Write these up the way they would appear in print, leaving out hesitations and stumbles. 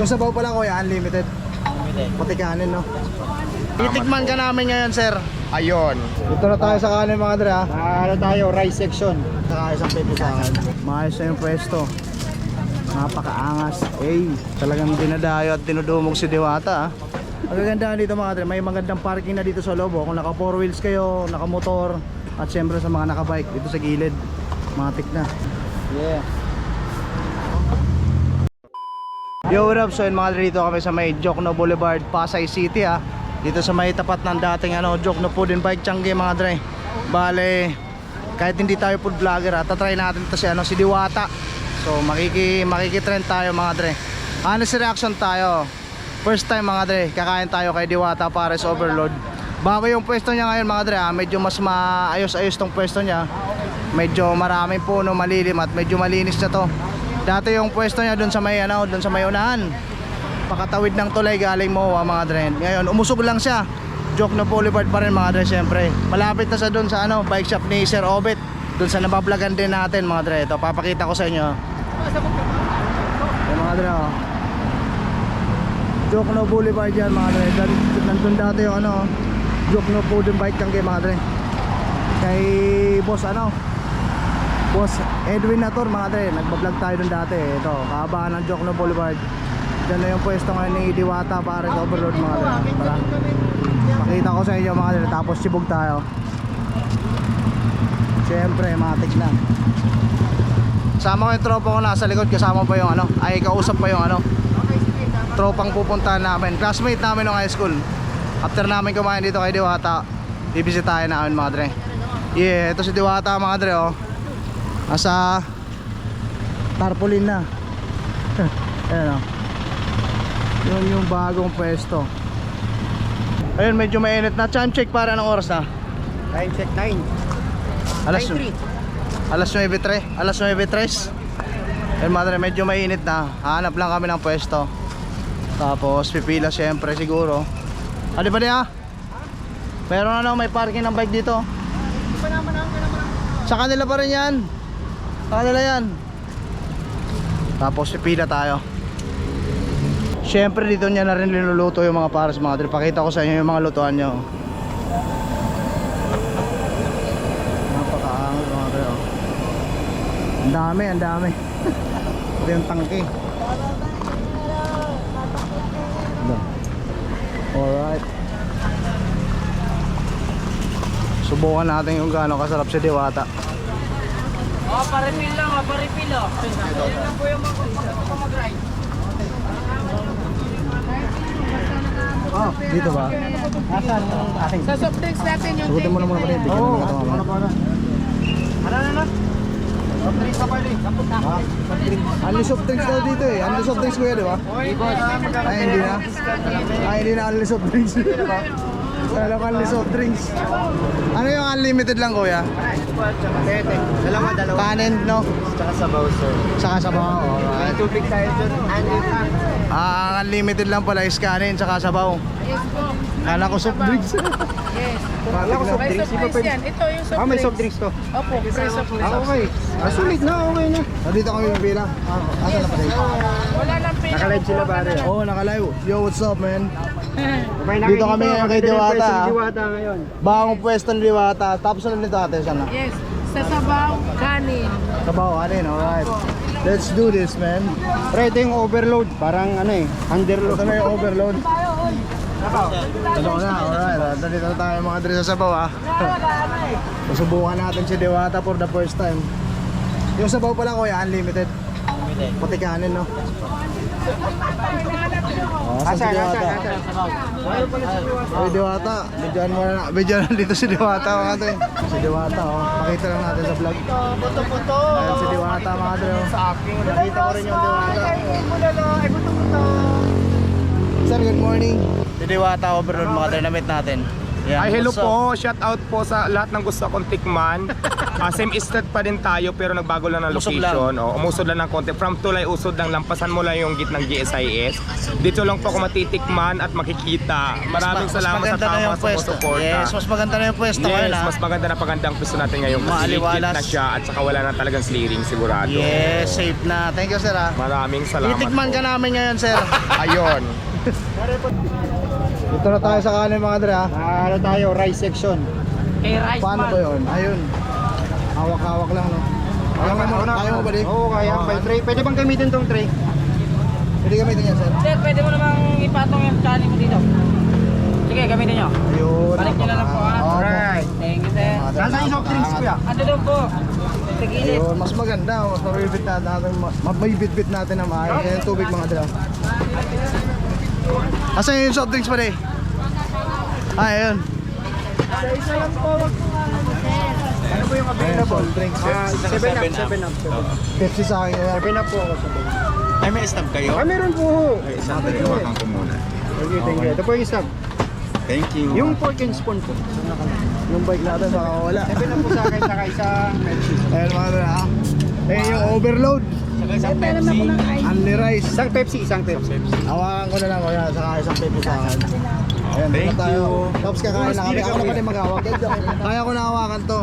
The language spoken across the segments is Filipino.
Yung sabaw pala kuya, unlimited. Pati kanin, no? Titikman ka namin ngayon, sir. Ayun. Dito na tayo sa kanin mga dre, ha? Ano tayo, rice section. Saka isang pepe sa akin. Maayos na yung pwesto. Napakaangas. Talagang dinadayo at dinudumog si Diwata, ha? Ang gaganda dito mga dre, may magandang parking na dito sa loob, oh. Kung naka 4 wheels kayo, naka motor, at syempre sa mga naka bike dito sa gilid, matik na. Yeah. Yo, what up? So yun mga dre, dito kami sa may Jokno Boulevard, Pasay City, ha. Dito sa may tapat ng dating Jokno Food and Bike Changi mga dre. Bale, kahit hindi tayo food vlogger, tatry natin ito si Diwata. So makikitrend tayo mga dre. Honest reaction tayo. First time mga dre, kakain tayo kay Diwata Pares Overload. Bago yung pwesto niya ngayon mga dre, medyo mas maayos-ayos tong pwesto niya. Medyo maraming puno, malilim at medyo malinis na to. Dati yung pwesto niya doon sa may doon sa may unahan. Pakatawid ng tulay galing Moa mga dre. Ngayon umusog lang siya. Jokno Boulevard pa rin mga dre, syempre. Malapit na sa doon sa bike shop ni Sir Obet. Doon sa nabablagan din natin mga dre. Ito papakita ko sa inyo. Yung mga dre, oh. Jokno Boulevard yan mga dre. Nandun dati yung Jokno Food and Bike Changi mga dre. Kay boss Boss Edwin Nator mga dre. Nagbablog tayo dun dati. Ito, kahabaan ng Jokno Boulevard. Diyan na yung pwesto ngayon ni Diwata Pares Overload mga dre. Para makita ko sa inyo mga dre. Tapos sibog tayo. Siyempre matik na. Kasama ko yung tropa ko nasa likod. Kasama pa yung kausap pa yung tropang pupuntahan namin. Classmate namin ng high school. After namin kumain dito kay Diwata, bibisitahin namin mga dre. Yeah, ito si Diwata mga dre, oh. Nasa tarpaulin na. Ayan, oh. Yun yung bagong pwesto. Ayun, medyo mainit na. Time check para anong oras na? Time check 9. Alas 9:03. Alas 9:03. Ayun mga dre, medyo mainit na. Hanap lang kami ng pwesto. Tapos pipila syempre siguro. Ano ba niya? Meron may parking ng bike dito. Sa kanila pa rin yan. Sa kanila yan. Tapos pipila tayo. Syempre dito niya na rin niluluto yung mga pares mga dre. Pakita ko sa inyo yung mga lutuan nyo. Napakaangas mga dre, oh. Ang dami. Ito yung tangke. Alright. Subukan natin yung gaano kasarap si Diwata. Paripil lang, paripil. Yan lang po yung mag-ride. Dito ba? Sa soft drinks natin yung Sagutin mo na muna rin. Oo, ano? Soft drinks ka pwede. Unli soft drinks daw dito eh. Unli soft drinks kuya, di ba? Ay, hindi na. Hindi na unli soft drinks. Alam ko unli soft drinks. Ano yung unlimited lang kuya? Dalawa. Kanin, no? Tsaka sabaw, sir. Saka sabaw. Alright. Tubig tayo dyan. Ang unlimited lang pala is kanin, saka sabaw. Yes po. Kala ko soft drinks. Yes. Wala ko soft May drinks. soft drinks yan. Ito yung soft drinks. May soft drinks to. Opo, may soft drinks. Okay. Sulit na, okay na. Dito kami pipila. Asa na pa rin? Wala lang pila. Nakalive sila pare. Oo, nakalive. Yo, what's up man? Dito Dito kami ngayon kay Diwata. Diwata ngayon. Bagong pwesto ni Diwata. Tapos ano nito ate? Sana? Yes. Sa sabaw, kanin. Sabaw, kanin. Alright. Let's do this man. Pre, ito yung overload. Parang underload. Ito na yung overload. Ito na, alright. Dito na tayo mga dre sa sabaw ha. Susubukan natin si Diwata for the first time. Yung sabaw pala kuya, unlimited. Pati kanin, no? Saan si Diwata? Ay, Diwata. Bidyan dito si Diwata mga dre. Si Diwata, oh. Pakita lang natin sa vlog. Ayan si Diwata mga dre, oh. Nakita ko rin yung Diwata. Sir, good morning. Si Diwata Overload mga dre, na-meet natin. Yan, Ay, hello what's up? po. Shout out po sa lahat ng gusto akong tikman. Same estate pa din tayo pero nagbago lang ng Umusog location. Umusod lang ng konti. From Tulay Usod lang, lampasan mo lang yung gitnang GSIS. Dito lang po ako matitikman at makikita. Maraming Mas salamat sa maganda na tama yung sa pwesto. suporta. Yes, mas maganda na yung pwesto ngayon, Yes, ha? mas maganda na pagandang pwesto natin ngayon kasi Maaliwalas. legit na siya at saka wala na talagang clearing sigurado. Yes, safe na. Thank you, sir, ha? Maraming salamat Titikman po. ka namin ngayon, sir. Ayun. Dito na tayo sa kanin, mga dre, ha? Ano tayo, rice section. Kay Rice Paano Man. ba yun? Ayun. Hawak-hawak lang, no? Kaya mo ba, di? Oo, kaya. May tray. Pwede bang gamitin tong tray? Pwede gamitin yan, sir. Sir, pwede mo namang ipatong yung channel mo dito. Sige, gamitin nyo. Ayun. Balik nyo na lang po, ha? Opo. Alright. Thank you, sir. Nasaan yung soft drinks, kuya? Ano doon po? Sa gilid. Ayun, mas maganda. Mas mabibit natin. Mabibit natin na maayos. Yan yung tubig, mga dre. Asan yung soft drinks pa, di? Ayun. Ano po yung available? Drinks. 7 up. Pepsi sa akin. Kaya 7 up po ako. Ay, may stab kayo? Ah, meron po. Isang taglawakan ko muna. Thank you. Ito po yung stab. Thank you. Yung fork and spoon po. yung bike natin baka wala. 7 up po sa akin, saka isa Pepsi. Ayun, mga dre, ha? Ayun yung overload. Only rice. Isang Pepsi. Hawakan ko na lang, kuya. Saka isang pepo sa akin. Ayan, Thank dito tayo. you. Tapos kakain na kami. Ako na pa din maghawak. Kaya ko na hawakan to.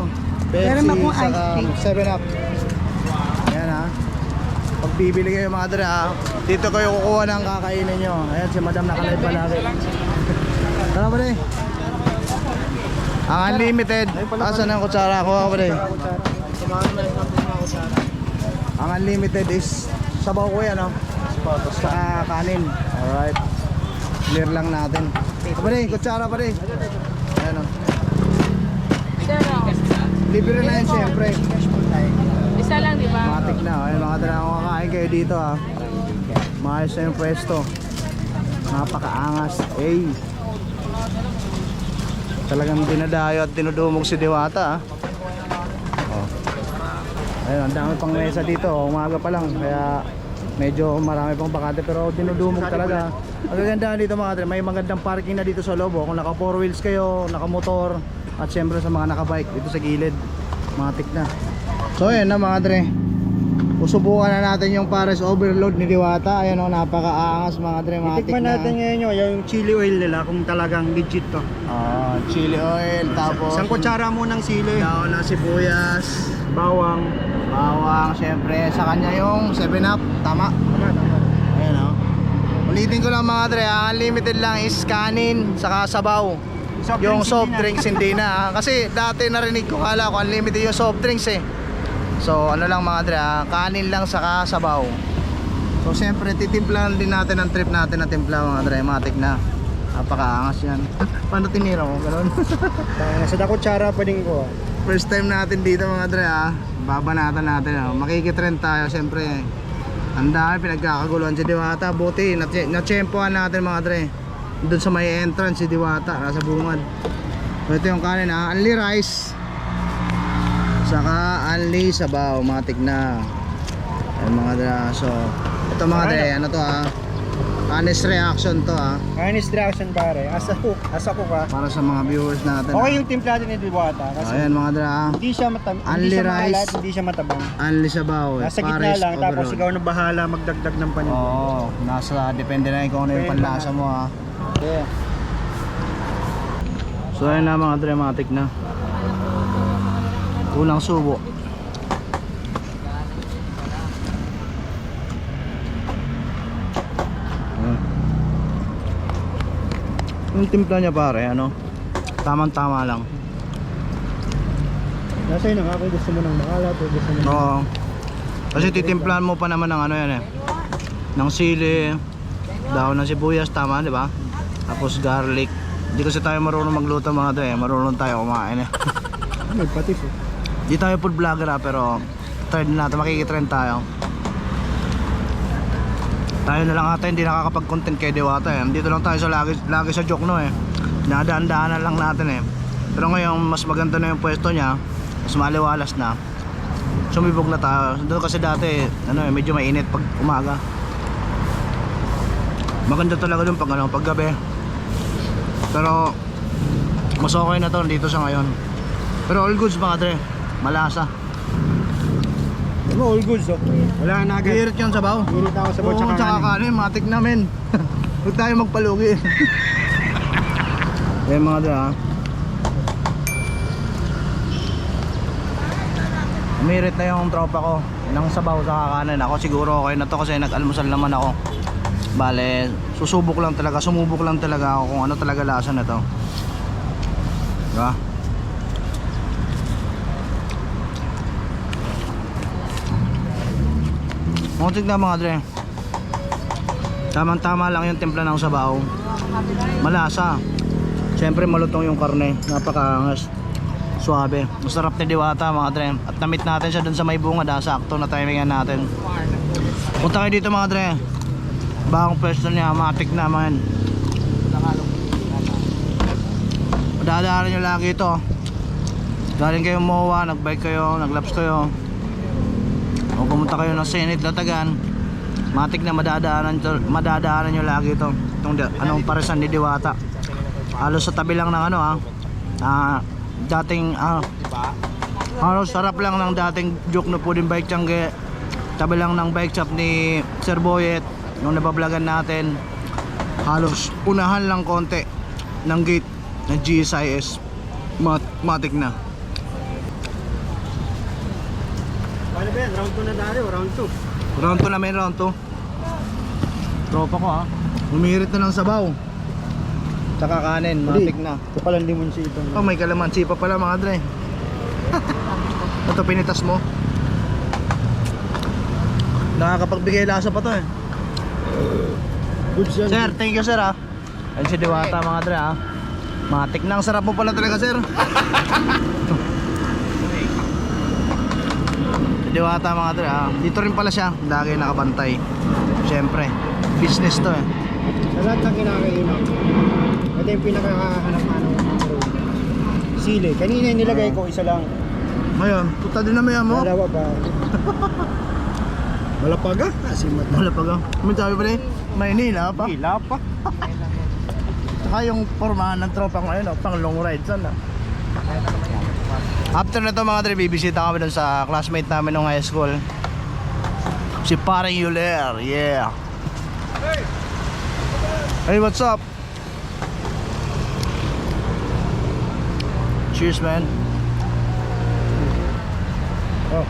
Pepsi, saka 7-up. Ayan, ha. Pag bibili kayo, mga dre, ha, dito kayo kukuha ng kakainin nyo. Ayan, si madam nakalive palagi. Tara ba rin? Ang unlimited. Asan ang kutsara? Kuha ka ba rin? Ang unlimited is sabaw ko yan, no? Saka kanin. Alright. Clear lang natin. Pa rin, kutsara pa rin. Ayan, no? Libre na yun, siyempre. Isa lang, di ba? Matik na. Ayun, mga tara, kung kakain kayo dito, ha. Maayos na yung pwesto. Napakaangas. Hey. Talagang dinadayo at dinudumog si Diwata, ha. Oh. Ayun, ang dami pang mesa dito. Umaga pa lang. Kaya medyo marami pang bakante. Pero dinudumog talaga. Ang gaganda dito, mga tara, may magandang parking na dito sa loob. Kung naka 4 wheels kayo, naka motor, at syempre sa mga naka-bike dito sa gilid. Matik na. So ayan na, mga dre. Usubukan na natin yung Pares Overload ni Diwata. Ayan, o, napakaangas, mga dre. Matik Tikman na. natin ngayon yung chili oil nila kung talagang legit to. Chili oil, tapos Isang kutsara mo ng sili, daon ng sibuyas, bawang. bawang, syempre sa kanya yung 7-up, tama? Ayan, o. Ulitin ko lang, mga dre, ang unlimited lang is kanin saka sabaw. Yung soft drinks hindi na, ha? Kasi dati narinig ko, kala ko unlimited yung soft drinks, eh. So ano lang, mga dre, ha? Kanin lang saka sabaw. So siyempre titimplahan din natin ang trip natin na timpla, mga dre. Matik na. Napakaangas yan. Paano tinira mo? Ganun. Sa kutsara pa din ko. First time natin dito, mga dre, ha. Babanatan natin, ha. Makikitrend tayo, siyempre. Ang dami pinagkakaguluhan si Diwata. Buti na-tsempohan natin, mga dre. Doon sa may entrance si Diwata, nasa bungad. So ito yung kanin, ha. Only rice, saka only sabaw. Matik na. Ayun, mga dre. So ito, mga dre, ano to, ha. Honest reaction to, ha. Honest reaction pare. Asa ko ka. Para sa mga viewers natin, Okay ha. yung timpla din ni Diwata kasi Ayan, mga dre, ha. hindi siya matam, Only hindi siya rice. maalat, hindi siya matabang. Only sabaw, eh. Nasa gitna Pares lang tapos overload. ikaw na bahala magdagdag ng panin. Oo, nasa depende na kung ano yung Depende panlasa na. mo, ha. Yeah. So ayun na, mga dramatic na. Unang subo. Ayan. Yung timpla niya, pare, ano, tamang-tama lang. Nasa yun ako gusto mo ng maalat o gusto mo ng... Oo. Kasi titimplahan mo pa naman ng ano yan, eh, ng sili, daon ng sibuyas, tama, di ba? Tapos garlic. Hindi kasi tayo marunong magluto, mga dre, marunong tayo kumain, eh. May patis eh. Di tayo food vlogger, ha, pero trend natin, makikitrend tayo. Tayo na lang ata hindi nakakapag-content kay Diwata, eh. Dito lang tayo sa lagi sa Jokno, eh. Nadaan-daanan lang natin, eh. Pero ngayon mas maganda na yung pwesto niya, mas maliwalas na. Sumibog na tayo. Doon kasi dati ano, eh, medyo mainit pag umaga. Maganda talaga doon pag ano, pag gabi. Pero Mas okay na to dito sa ngayon. Pero all goods mga dre. Malasa. All goods oh. Wala na agad. Hirit yung sabaw. Hirit ako sabaw Oo, tsaka kanin. Matik namin. Huwag tayo magpalugi. Ayan mga dre ha. Umirit na yung tropa ko ng sabaw sa kakanin. Ako siguro okay na to kasi nag-almusal naman ako. Bale, sumubok lang talaga ako kung ano talaga lasa na to. Diba? Muntik na mga dre. Tamang-tama lang yung timpla ng sabaw. Malasa. Siyempre malutong yung karne. Napakaangas. Suabe. Masarap ni Diwata mga dre. At namit natin siya dun sa may bunga dahil sakto na timingan natin. Punta kayo dito mga dre. Bagong pwesto niya. Matik naman. Dadaanan nyo lagi ito. Galing kayo MOA, nagbike kayo, naglaps kayo. O pumunta kayo ng Senate Latagan. Matik na madadaanan nyo lagi ito. Itong anong paresan ni Diwata. Halos sa tabi lang ng ano dating halos sarap lang ng dating Jokno Pudin Bike Tiangge. Tabi lang ng bike shop ni Sir Boyet nung nabablagan natin. Halos unahan lang konti ng gate ng GSIS. Matik na. Paano ba yan? Round 2 na dari o round 2? Round 2 na may round 2. Tropa ko ha. Umirit na ng sabaw. Tsaka kanin, matik na. Ito palang limonsi ito. Oh, may kalamansi pa pala mga dre. Ito pinitas mo. Nakakapagbigay lasa pa to eh. Goods yan. Sir, thank you sir ha. Ayun si Diwata mga dre ha. Matik na, ang sarap mo pala talaga sir. Si Diwata mga dre ha. Dito rin pala siya, lagi nakabantay. Siyempre, business to eh. Sa lahat ng kinakainan, ito yung pinakahanap-hanap ng sili. Kanina yung nilagay ko, isa lang. Ngayon, puta din na may mo. Dalawa pa. Malapaga? Asimat na. Wala pa ka. May sabi pa rin, Maynila pa. Hila pa. Saka yung pormahan ng tropa ngayon, pang long ride sana. After na to mga dre, bibisita kami dun sa classmate namin nung high school. Si Paring Yuler, yeah. Hey, what's up? Cheers, man. Oh.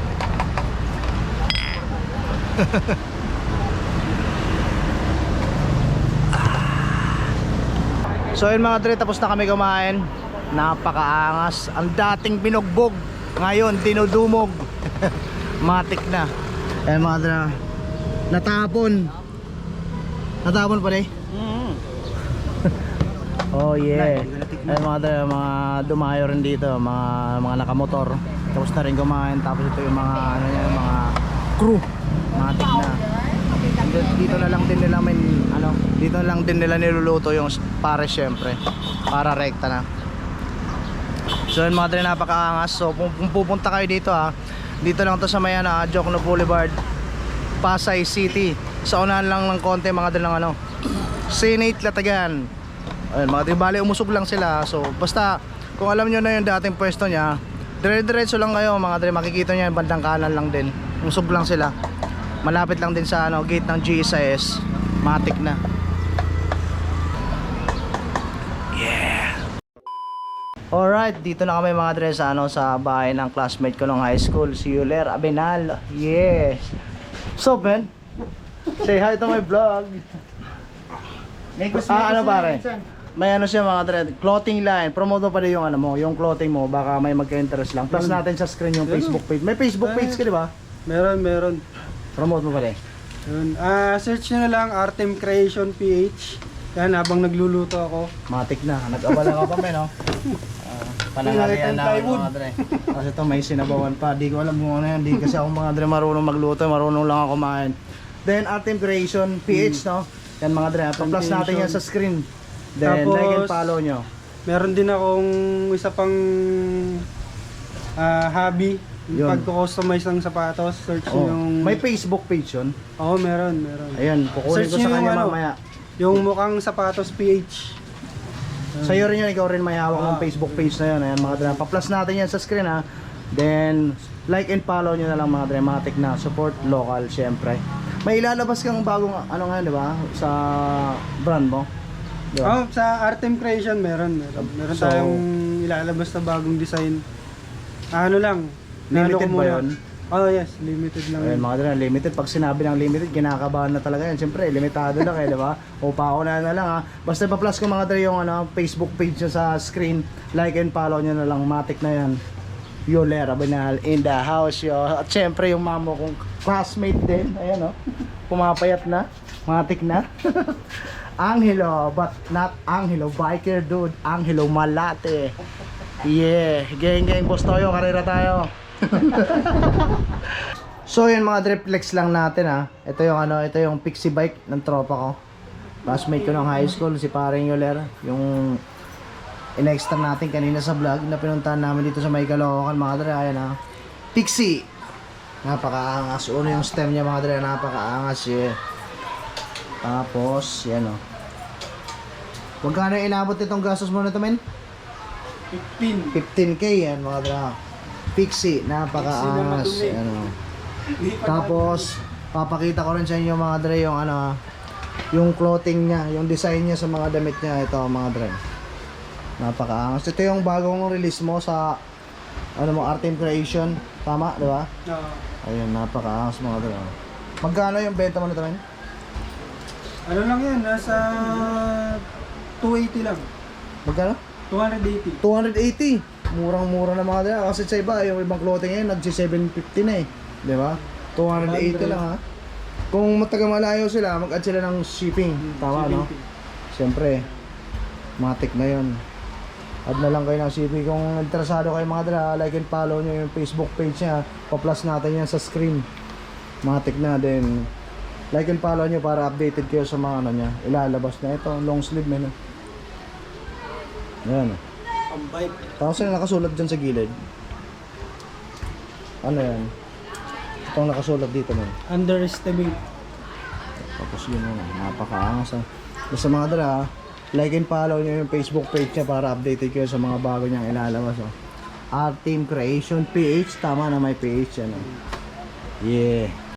So yun mga dre, tapos na kami kumain. Napakaangas. Ang dating binugbog, ngayon dinudumog. Matik na. Eh mga dre, natapon. Natapon pa rin. Oh yeah. Ay mga dre, mga dumayo rin dito, mga nakamotor. Tapos na rin kumain. Tapos ito yung mga ano niya, mga crew. Matik na. Dito na lang din nila dito na lang din nila niluluto yung pare syempre. Para rekta na. So yun mga dre, napakaangas. So kung pupunta kayo dito dito lang to sa may Jokno Boulevard, Pasay City. Sa unahan lang ng konti mga dre ng Senate Latagan. Ayun mga dre, bali umusog lang sila. So basta kung alam nyo na yung dating pwesto niya, dire-diretso lang kayo mga dre, makikita nyo yung bandang kanan lang din. Umusog lang sila. Malapit lang din sa gate ng GSIS. Matik na. Yeah. Alright, dito na kami mga dre sa sa bahay ng classmate ko nung high school, si Yuler Abenal. Yes. So man, say hi to my vlog. Ano pare? May siya mga dre, clothing line. Promote mo pa rin yung yung clothing mo, baka may magka-interest lang. Plus natin sa screen yung Facebook page. May Facebook page ka, di ba? Meron. Promote mo pa rin. Yun. Search nyo na lang Artem Creation PH. Yan, habang nagluluto ako. Matik na. Nag-abala ka pa men, no? Panangalian na mga dre. Kasi ito may sinabawan pa. Di ko alam kung ano yan. Di kasi ako mga dre marunong magluto. Marunong lang ako kumain. Then Artem Creation PH, no? Yan mga dre. Pa-plus natin yan sa screen. Then Tapos, like and follow nyo. Meron din akong isa pang hobby. Yun. Pag-customize ng sapatos. Search nyo yung... May Facebook page yun. Oo, meron. Ayun, kukunin Search ko sa nyo kanya yung mamaya. Yung mukhang sapatos PH. Sa'yo rin yun, ikaw rin may hawak ng Facebook page na yun. Ayan mga dre, pa-plus natin yan sa screen ha. Then, like and follow nyo na lang mga dre, matik na, support local syempre. May ilalabas kang bagong ano nga, di ba? Sa brand mo. Di ba? Oh, sa Artem Creation meron So, tayong ilalabas na bagong design. Ano lang, Limited ko ba muna. yun? Oh yes, limited lang. Ayun yun. mga dre, limited. Pag sinabi ng limited, kinakabahan na talaga yan. Siyempre, limitado lang di ba? O paunahan na lang ha. Basta pa-plus ko mga dre yung Facebook page nyo sa screen. Like and follow nyo na lang, matik na yan. Yolera Banal in the house yo. At syempre yung mamo kong classmate din. Ayan pumapayat na. Matik na. Angelo, but not Angelo Biker dude. Angelo Malate. Yeah, geng boss Toyo, karera tayo. So yun mga driplex lang natin ha. Ito yung ito yung pixie bike ng tropa ko. Classmate ko ng high school, si Paring Yoler. Yung in-extra natin kanina sa vlog na pinuntahan namin dito sa May Caloocan mga dre. Ayan ha. Pixie. Napakaangas. Uno yung stem niya mga dre, napakaangas eh. Tapos, yan o. Magkano yung inabot itong gastos mo na ito men? 15. 15k yan mga dre. Pixie, napakaangas. Ano. Tapos, papakita ko rin sa inyo mga dre yung yung clothing niya, yung design niya sa mga damit niya. Ito mga dre. Napakaangas. Ito yung bagong release mo sa Artem Creation. Tama, di ba? Ayun, napakaangas mga dre. Magkano yung benta mo nito men? Ano lang yan, nasa 280 lang. Magkano? 280. 280. Murang-mura na mga dre. Kasi sa iba, yung ibang clothing ngayon, nagsi-750 na eh. Di ba? 280 lang ha. Kung mataga-malayo sila, mag-add sila ng shipping. Tama, no? Siyempre, matik na yun. Add na lang kayo ng shipping. Kung interesado kayo mga dre, like and follow nyo yung Facebook page niya. Pa-plus natin yan sa screen. Matik na din. Like and follow nyo para updated kayo sa mga niya. Ilalabas na ito. Long sleeve men. Ayan. Ang bike. Tapos yung nakasulat dyan sa gilid. Ano yan? Itong nakasulat dito man. Underestimate. Tapos yun napakaangas ha. Basta mga dala, like and follow nyo yung Facebook page niya para updated kayo sa mga bago niyang ilalabas. Artem Creation PH, tama na may PH yan. Yeah.